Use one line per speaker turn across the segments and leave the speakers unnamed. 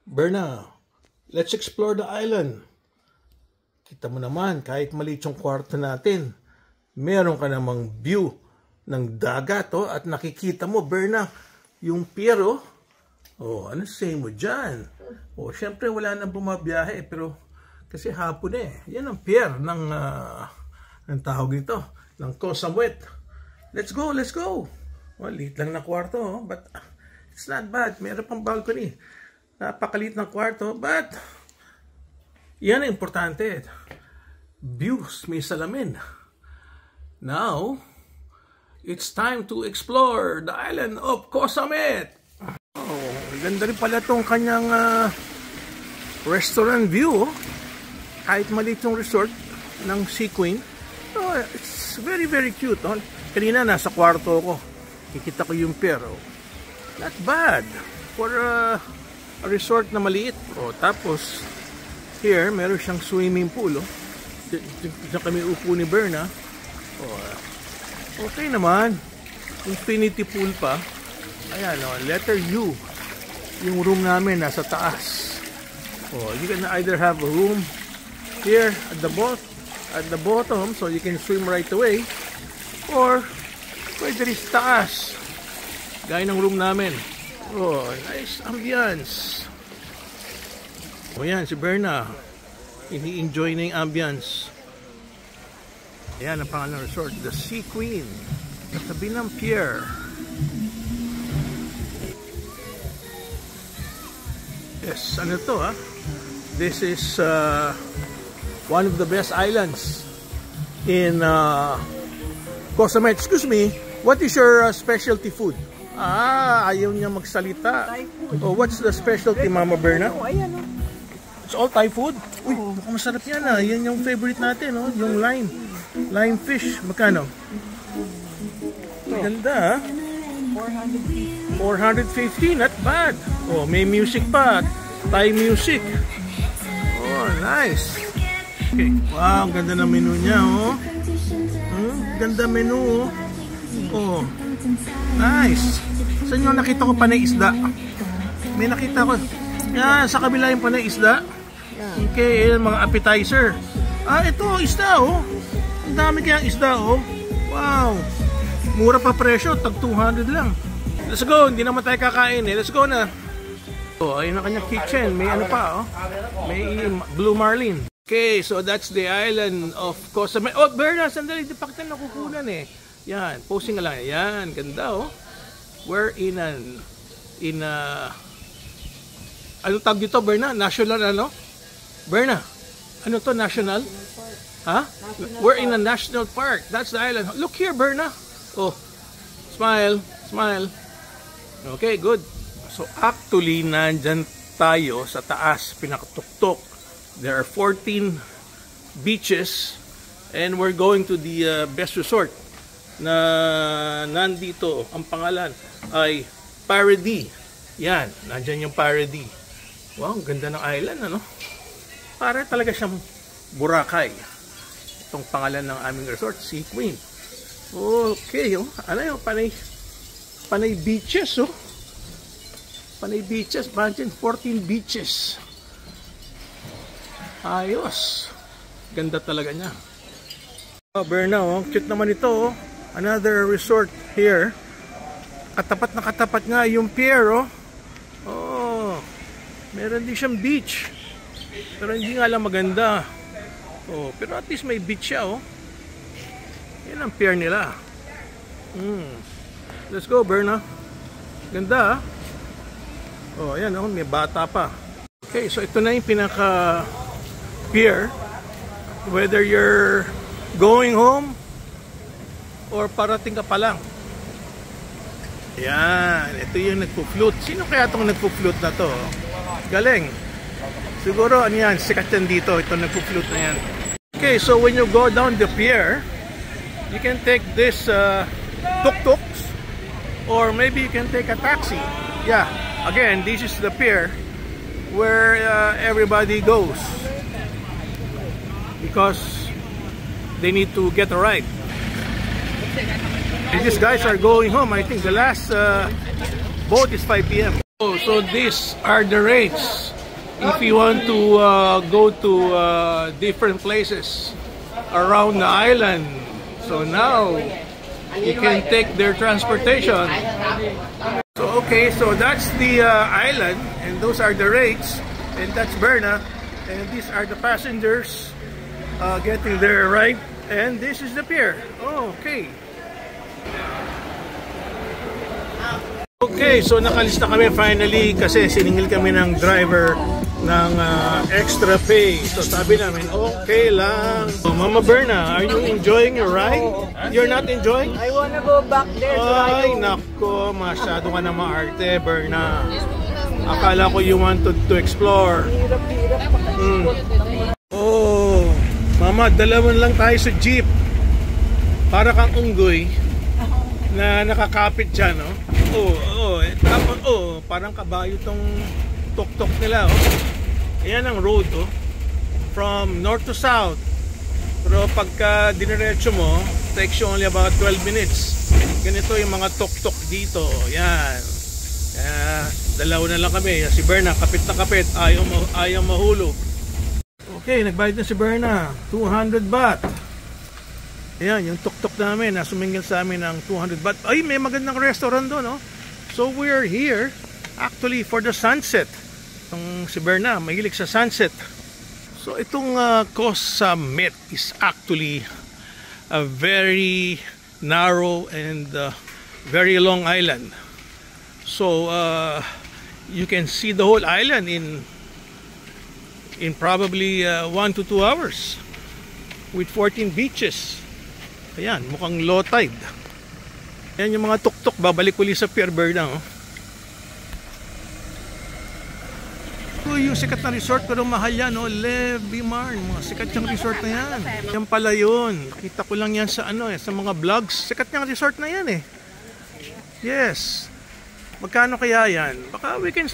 Berna, let's explore the island. Kita mo naman, kahit maliit yung kwarto natin, meron ka namang view ng dagat, oh, at nakikita mo, Berna, yung pier, oh. Oh, ano say mo dyan? Oh, syempre wala nang bumabiyahe, pero kasi hapon eh. Yan ang pier ng tawag nito, ng Koh Samuet. Let's go, let's go. Well, liit lang na kwarto, oh, but it's not bad. Meron pang balcony. Napakaliit ng kwarto, but yan ang importante. Views, may salamin. Now, it's time to explore the island of Koh Samuet. Oh, ganda rin pala itong kanyang restaurant view. Kahit maliit yung resort ng Sea Queen. Oh, it's very, very cute. Oh. Kanina nasa kwarto ko. Kikita ko yung pier. Oh. Not bad for a resort na maliit. Oh, tapos, here, meron siyang swimming pool. Oh. Diyan kami upo ni Berna. Oh, okay naman. Infinity pool pa. Ayan, oh, letter U. Yung room namin nasa taas. Oh, you can either have a room here at the bottom, so you can swim right away, or pwede rin sa taas. Gaya ng room namin. Oh, nice ambience. Oh, yan, si Berna. Ini-enjoy na yung ambience. Ayan ang pangalan ng resort, the Sea Queen. Katabi ng pier. Yes, ano to ha? This is one of the best islands in Koh Samuet. Excuse me, what is your specialty food? Ayaw niya magsalita.
Thai food.
Oh, what's the specialty, Mama Berna?
Oh, ayan, oh.
It's all Thai food? Uy, mukhang masarap yan ah. Yan yung favorite natin, oh. Yung lime fish. Magkano? Ganda ah. 450, not bad. Oh, may music pa. Thai music. Oh, nice. Okay. Wow, ganda ng menu niya, oh. Ganda menu, oh. Oh, nice. Saan yung nakita ko panay isda? May nakita ko. Yan, sa kabila yung panay isda. Okay, yan, mga appetizer. Ito, isda, oh. Ang dami kayang isda, oh. Wow. Mura pa presyo, tag 200 lang. Let's go, hindi naman tayo kakain eh. Let's go na. Oh, ayun ang kanyang kitchen. May ano pa, oh. May Blue Marlin. Okay, so that's the island of Koh Samuet. Oh, Berna, sandali, di pa kita nakukunan eh. Yan, posing lang. Yan, ganda, oh. We're in ano tawag dito, Berna? National, ano? Berna, ano to, national? Ha? We're in a national park. That's the island. Look here, Berna. Oh, smile, smile. Okay, good. So actually, nandyan tayo sa taas, pinakatuktok. There are 14 beaches and we're going to the best resort na nandito. Ang pangalan ay Paradis. Yan, nandyan yung Paradis. Wow, ang ganda ng island, ano? Para talaga siyang Boracay. Itong pangalan ng aming resort, Sea Queen. Okay, oh. Ano yun? Panay beaches, oh. Panay beaches. Imagine, 14 beaches. Ayos. Ganda talaga niya. Oh, Berna, oh. Cute naman ito, oh. Another resort here. Katapat na katapat nga yung pier, oh. Oh. Meron din siyang beach. Pero hindi nga lang maganda. Oh, pero at least may beach siya, oh. Yan ang pier nila. Let's go, Berna. Ganda, ah. Oh, ayan, oh, may bata pa. Okay, so ito na yung pinaka pier. Whether you're going home or parating ka pa lang. Yan, ito yung nagpo-float. Sino kaya itong nagpo-float na to? Galing. Siguro, ano yan, sikat yan dito. Ito nagpo-float na yan. Okay, so when you go down the pier, you can take this tuk-tuks or maybe you can take a taxi. Yeah, again, this is the pier where everybody goes because they need to get a ride. And these guys are going home. I think the last boat is 5 p.m. Oh, so these are the rates if you want to go to different places around the island. So now you can take their transportation. So okay, so that's the island, and those are the rates, and that's Berna, and these are the passengers getting there, right? And this is the pier. Oh, okay. Okay, so nakalista kami finally kasi siningil kami ng driver ng extra pay. So sabi namin, okay lang. So, Mama Berna, are you enjoying your ride? You're not enjoying?
I wanna go back there.
Ay, nako, masyado ka na maarte, Berna. Akala ko you wanted to explore. Oh, Mama, dalawan lang tayo sa jeep. Para kang unggoy na nakakapit dyan, no? Parang kabayo tong tok-tok nila, oh. Ayan ang road, oh. From north to south. Pero pagka diniretso mo, takes you only about 12 minutes. Ganito yung mga tok-tok dito. Yan. Dalawa na lang kami. Si Berna, kapit na kapit. Ayaw mahulog. Okay, nagbayad na si Berna. 200 baht. Ayan, yung tuk-tuk namin, sumingil sa amin ng 200 baht. Ay, may magandang restaurant doon, no? So we're here actually for the sunset. Itong si Berna, mahilig sa sunset. So itong Koh Samet is actually a very narrow and very long island. So you can see the whole island in probably 1 to 2 hours with 14 beaches. Ayan, mukhang low tide. Ayan yung mga tuk-tuk, babalik uli sa Pier Berna, oh. So, yung sikat na resort, pero mahal yan, oh. Levimarn, mga sikat yung resort na yan. Yan pala yun. Nakita ko lang yan sa sa mga vlogs. Sikat yung resort na yan, eh. Yes. Magkano kaya yan? Baka we can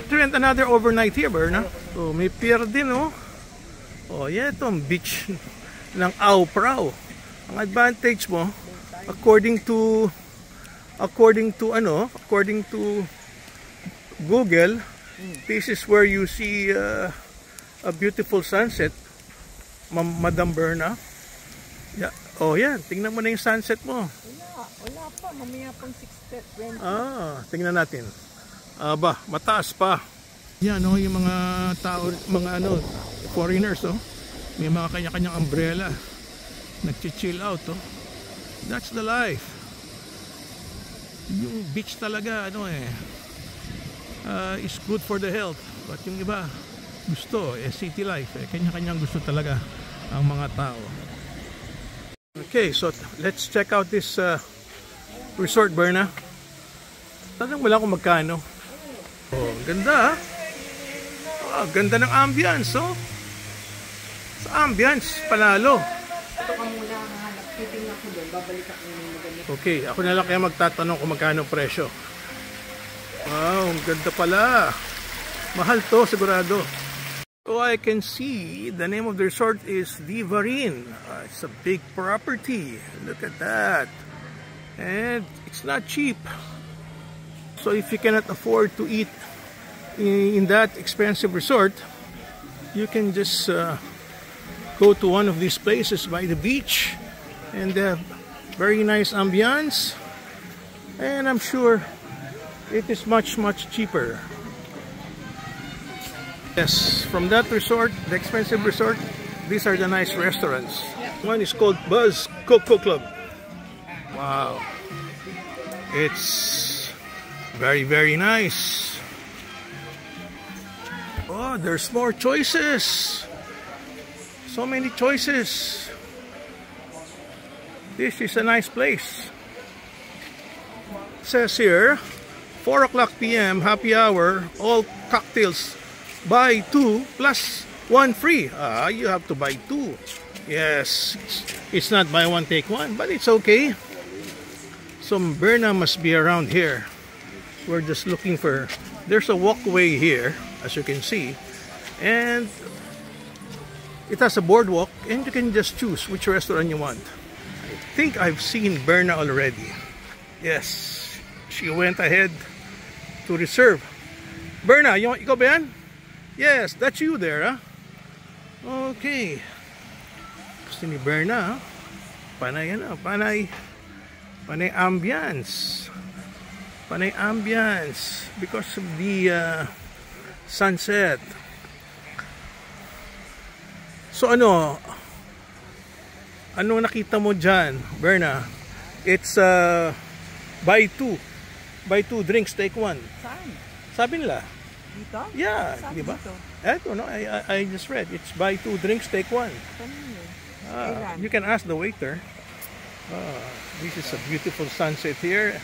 rent another overnight here, Berna. So, may pier din, oh. Oh, yeah, itong beach ng Ao Prao. Ang advantage mo, according to Google, this is where you see a beautiful sunset, Madam Berna. Yeah. Oh, yan. Tingnan mo na yung sunset mo.
Wala pa. Mamaya pang 6:20.
Tingnan natin. Mataas pa. Yan, oh, yung mga tao, mga foreigners, oh. May mga kanya-kanyang umbrella. Nag-chill out, oh. That's the life. Yung beach talaga, is good for the health. But yung iba, gusto, city life, kanya-kanyang gusto talaga ang mga tao. Okay, so let's check out this resort, Berna. Tanong mo lang kung magkano. Oh, ganda, ah. Ganda ng ambience, oh. Sa ambience, panalo.
Ito ka muna hanap. Titingnan ko doon. Babalik ako ng maganda.
Okay, ako na lang kaya magtatanong kung magkano presyo. Wow, ang ganda pala. Mahal to, sigurado. So I can see the name of the resort is Divarin. It's a big property. Look at that. And it's not cheap. So if you cannot afford to eat in that expensive resort, you can just go to one of these places by the beach, and very nice ambience, and I'm sure it is much cheaper. Yes, from that resort, the expensive resort, these are the nice restaurants. One is called Buzz Coco Club. Wow, it's very nice. Oh, there's more choices. So many choices. This is a nice place. It says here, 4 o'clock p.m. happy hour, all cocktails, buy 2 plus 1 free. You have to buy 2. Yes, it's not buy 1 take 1, but it's okay. So Berna must be around here. We're just looking for, there's a walkway here, as you can see, and it has a boardwalk, and you can just choose which restaurant you want. I think I've seen Berna already. Yes, she went ahead to reserve. Berna, ikaw ba yan? Yes, that's you there, huh? Okay. Gusto ni Berna, huh? Panay ano, panay ambience. Panay ambience because of the sunset. So ano nakita mo dyan, Berna? It's buy two drinks, take one.
Saan?
Sabi nila.
Dito?
Yeah,
Saan
di ba?
dito?
Eto, no, I just read. It's buy two drinks, take one.
Kailan?
You can ask the waiter. This is a beautiful sunset here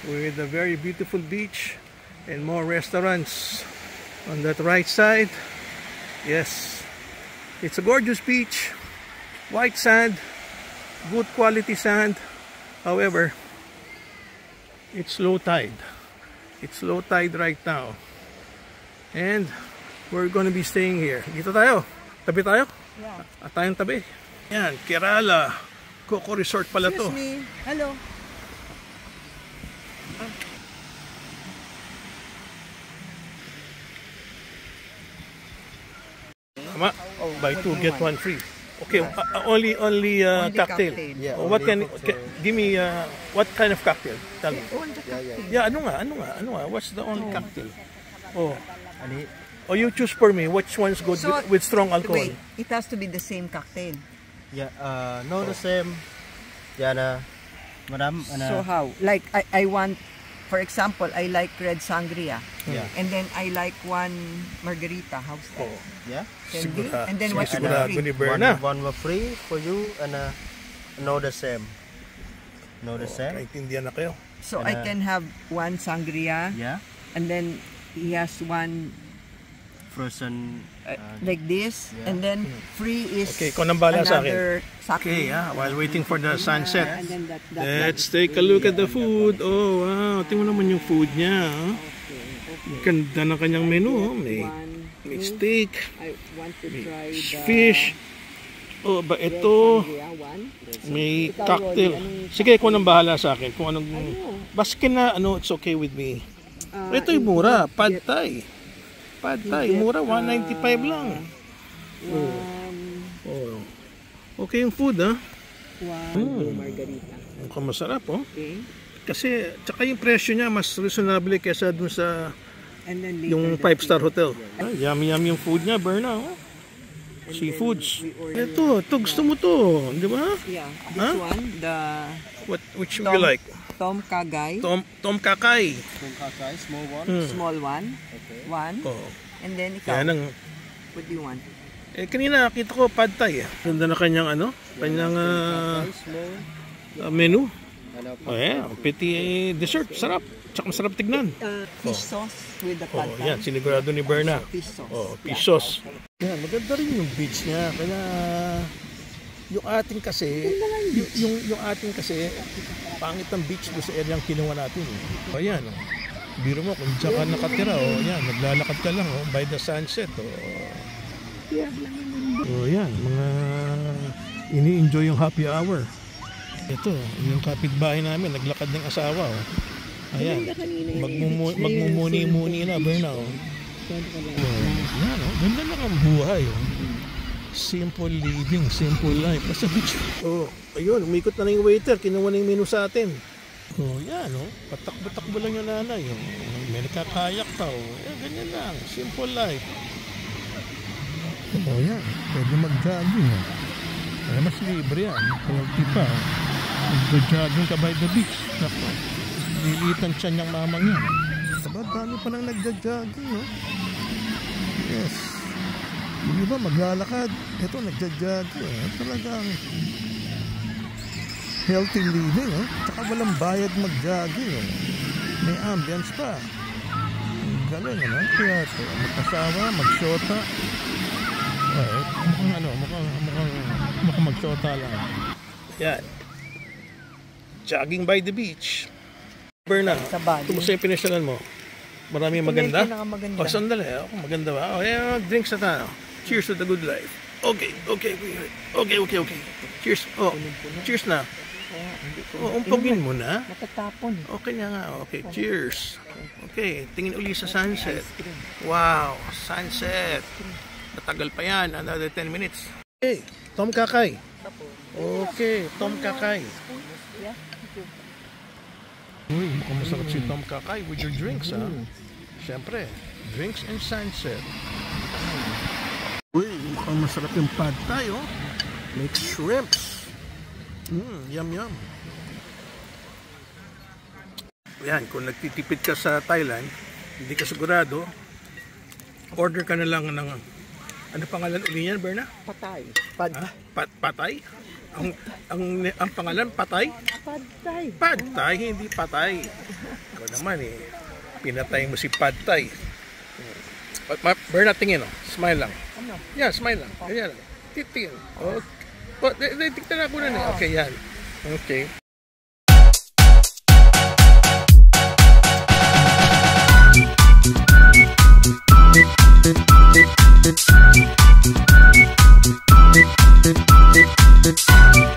with a very beautiful beach and more restaurants on that right side. Yes, it's a gorgeous beach, white sand, good quality sand. However, it's low tide. It's low tide right now. And we're going to be staying here. Dito tayo. Tabi tayo?
Yeah.
At tayong tabi. Yan, Kerala. Coco Resort pala to.
Excuse me. Hello.
Tama? Buy two, get one free. Okay, only cocktail.
cocktail.
Yeah,
What
only
can give me what kind of cocktail? Tell me.
All the cocktail.
Yeah, ano nga? What's the only cocktail? Oh,
Ani,
you choose for me. Which one's good
So,
with strong alcohol?
Wait, it has to be the same cocktail.
yeah, no the same. Yana, madam,
So how? Like I want, for example, I like red sangria.
Yeah.
And then I like one margarita. How's that?
Oh,
yeah.
Can be?
sigura-
And then what's the
sigurado
free?
ni Berna.
One were free for you and no the same. No the same.
Naintindihan na kayo.
So I can have one sangria,
Yeah.
and then he has one
Frozen.
like this, and then free is
Okay, ikaw nang bahala sa akin.
another sake.
Okay, while waiting for the sunset.
And then that
Let's take a look at the food. Oh, wow. Tingnan mo naman yung food niya. Oh. Ganda ng kanyang menu. Oh. May steak,
I want to
may
try the
fish. Oh, ba ito?
sangria one.
May cocktail. Sige, ikaw nang bahala sa akin. Kung anong... Baski na, it's okay with me. Ito yung mura. Pad Thai. Pad Thai. Mura, 195 lang. Oh. Okay yung food, ha?
One margarita.
Mukhang masarap, oh.
Okay.
Kasi, tsaka yung presyo niya, mas reasonable kesa dun sa
And then later
yung
the
5-star hotel. Yummy yung food niya, Berna. Oh. Seafoods. Ito gusto mo to, di ba?
Yeah, this
Huh?
one, the
Which you like?
Tom Kagay,
Tom Kakay.
Kakay, small one.
small one, one,
Oh.
and then ikaw,
Yan ang...
what do you want?
kanina nakita ko Pad Thai. Ganda na kanyang kanyang menu. Oh, yeah. Petit dessert. Sarap. Tsaka masarap tignan.
Fish sauce with the pad thai.
Yan, sinigurado ni Berna.
Fish sauce.
Oh, fish sauce. Yan, maganda rin yung beach niya. Kaya yung ating kasi, yung ating kasi, pangit ang beach doon sa area ang kinuha natin. Ayan, biro mo kung diyan ka nakatira, yan, naglalakad ka lang by the sunset. Yan, mga ini-enjoy yung happy hour. Ito, yung kapitbahay namin, naglakad ng asawa. Ayan, magmumuni-muni na, Berna. Yan, ganda lang ang buhay. Simple living, simple life. Basta beach. Ayun, umikot na yung waiter, kinuha na yung menu sa atin. Yan, patakbo-takbo lang yung nanay. May nakakayak pa. Ganyan lang, simple life. Yan, pwede mag-jogging. Mas libre yan, healthy pa. Mag-jogging ka by the beach. Lilitan siya niyang mamang yan. Diba, dami pa nang nagja-jogging, no? Yes. Yung iba maglalakad. Ito, nagja-jogging. Talagang healthy living, no? Tsaka walang bayad mag-jogging. May ambience pa. Galing, no? Kaya ito, mag-asawa, mag-shota. Mukhang mag-shota lang. Yan. Jogging by the beach. Berna,
Sa Bali.
kumusta yung pinasyalan mo? Marami maganda?
Pinakamaganda.
Sandali. Maganda ba? Drinks na tayo. Cheers to the good life. Okay. Cheers. Cheers na. Umpogin mo na.
Matatapon.
Okay na nga. Okay, cheers. Okay, tingin uli sa sunset. Wow, sunset. Matagal pa yan. Another 10 minutes. Okay, Tom Kakay. Okay, Tom Kakay. Uy, mukhang masarap si Tom Kakay with your drinks, ha? Siyempre, drinks and sunset. Uy, mukhang masarap yung pad thai, oh. Mixed shrimps. Yum, yum. Yan, kung nagtitipid ka sa Thailand, hindi ka sigurado, order ka na lang ng, ano pangalan uli yan, Berna?
Patay.
Patay? Ang pangalan, patay?
Patay.
Pad Thai, hindi patay. Ikaw naman pinatay mo si Pad Thai. Berna, tingin, smile lang.
Ano?
Yeah, smile lang. Ganyan lang. Titingin. Okay. Tignan ako na. Okay, yan. Okay. Thank you.